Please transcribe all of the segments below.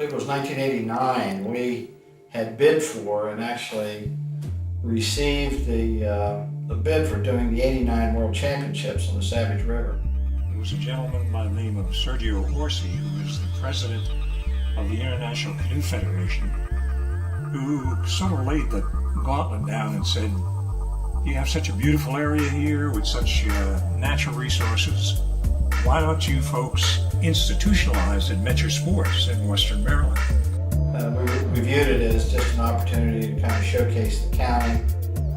it was 1989, we had bid for and actually received the bid for doing the '89 World Championships on the Savage River. There was a gentleman by the name of Sergio Orsi, who was the president of the International Canoe Federation, who sort of laid the gauntlet down and said, you have such a beautiful area here with such natural resources. Why don't you folks institutionalize adventure sports in Western Maryland? We viewed it as just an opportunity to kind of showcase the county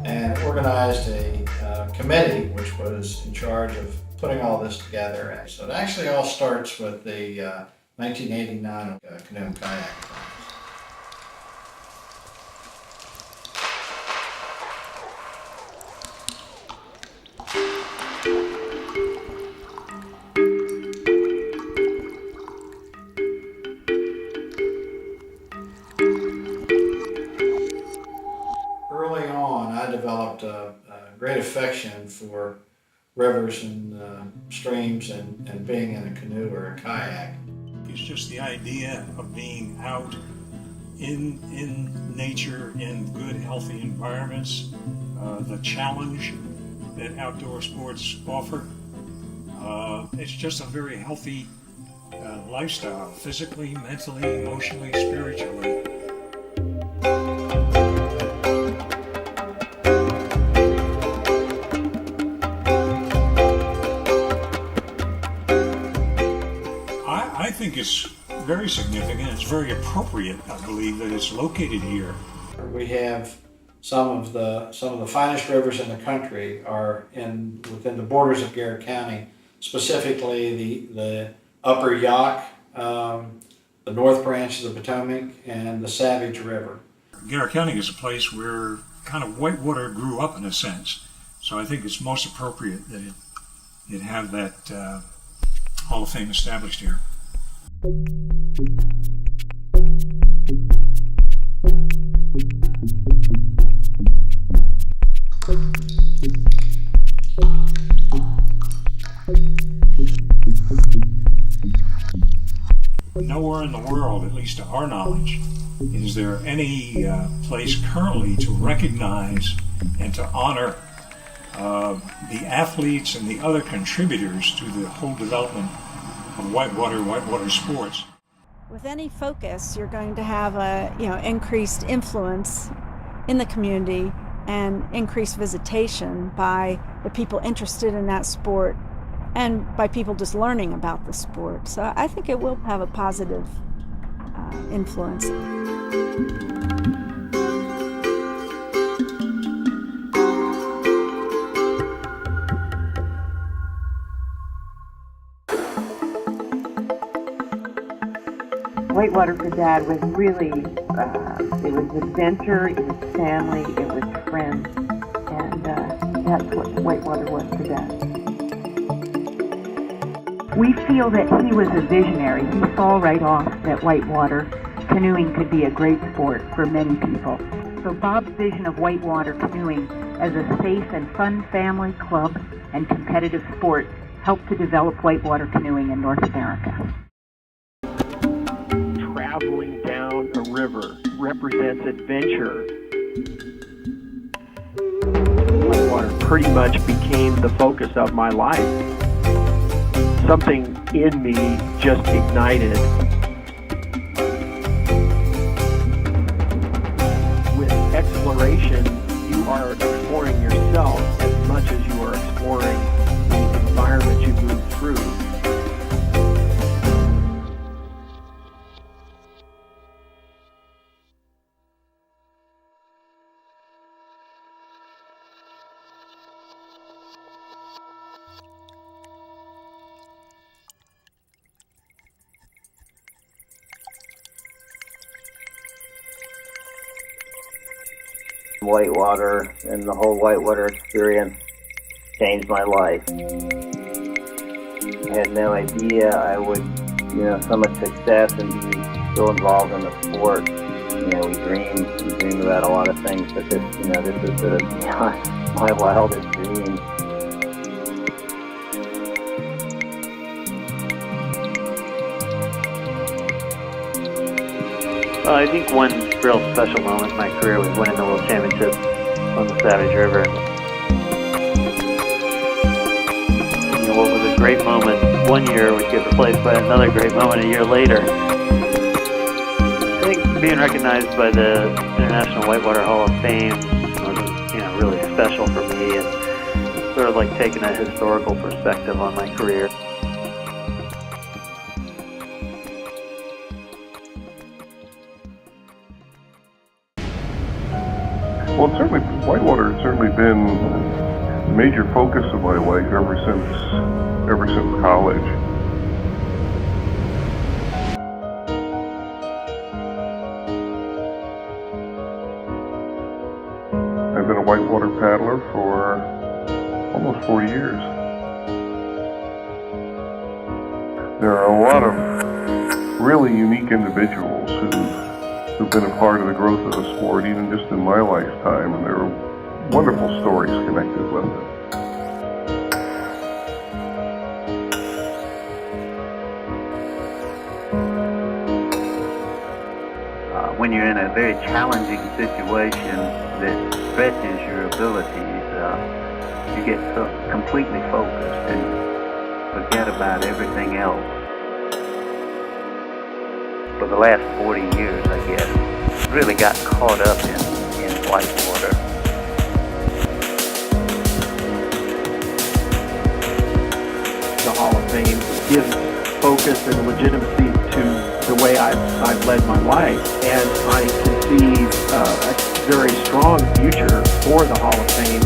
and organized a committee which was in charge of putting all this together. And so it actually all starts with the 1989 canoe and kayak. Early on, I developed a great affection for rivers and streams and being in a canoe or a kayak. It's just the idea of being out in nature, in good, healthy environments, the challenge that outdoor sports offer. It's just a very healthy lifestyle, physically, mentally, emotionally, spiritually. I think it's very significant. It's very appropriate, I believe, that it's located here. We have some of the finest rivers in the country are within the borders of Garrett County, specifically the Upper Yaak, the North Branch of the Potomac, and the Savage River. Garrett County is a place where kind of Whitewater grew up in a sense, so I think it's most appropriate that it have that Hall of Fame established here. Nowhere in the world, at least to our knowledge, is there any place currently to recognize and to honor the athletes and the other contributors to the whole development of Whitewater sports. With any focus, you're going to have a increased influence in the community and increased visitation by the people interested in that sport and by people just learning about the sport. So I think it will have a positive influence. Whitewater for Dad was really, it was adventure, it was family, it was friends, and that's what Whitewater was for Dad. We feel that he was a visionary. He saw right off that Whitewater canoeing could be a great sport for many people. So Bob's vision of Whitewater canoeing as a safe and fun family club and competitive sport helped to develop whitewater canoeing in North America. Traveling down a river represents adventure. Whitewater pretty much became the focus of my life. Something in me just ignited. With exploration, you are exploring yourself as much as you are exploring the environment you move through. Whitewater and the whole Whitewater experience changed my life. I had no idea I would, so much success and be so involved in the sport. We dream about a lot of things, but this is my wildest dream. Well, I think one real special moment in my career was winning the World Championship on the Savage River. You know, what was a great moment one year would get replaced by another great moment a year later. I think being recognized by the International Whitewater Hall of Fame was, really special for me, and sort of like taking a historical perspective on my career. Well, Whitewater has certainly been a major focus of my life ever since college. I've been a whitewater paddler for almost 40 years. There are a lot of really unique individuals who've been a part of the growth of the sport, even just in my lifetime, and there are wonderful stories connected with it. When you're in a very challenging situation that stretches your abilities, you get so completely focused and forget about everything else. For the last 40 years, I guess, really got caught up in whitewater. The Hall of Fame gives focus and legitimacy to the way I've led my life, and I can see a very strong future for the Hall of Fame.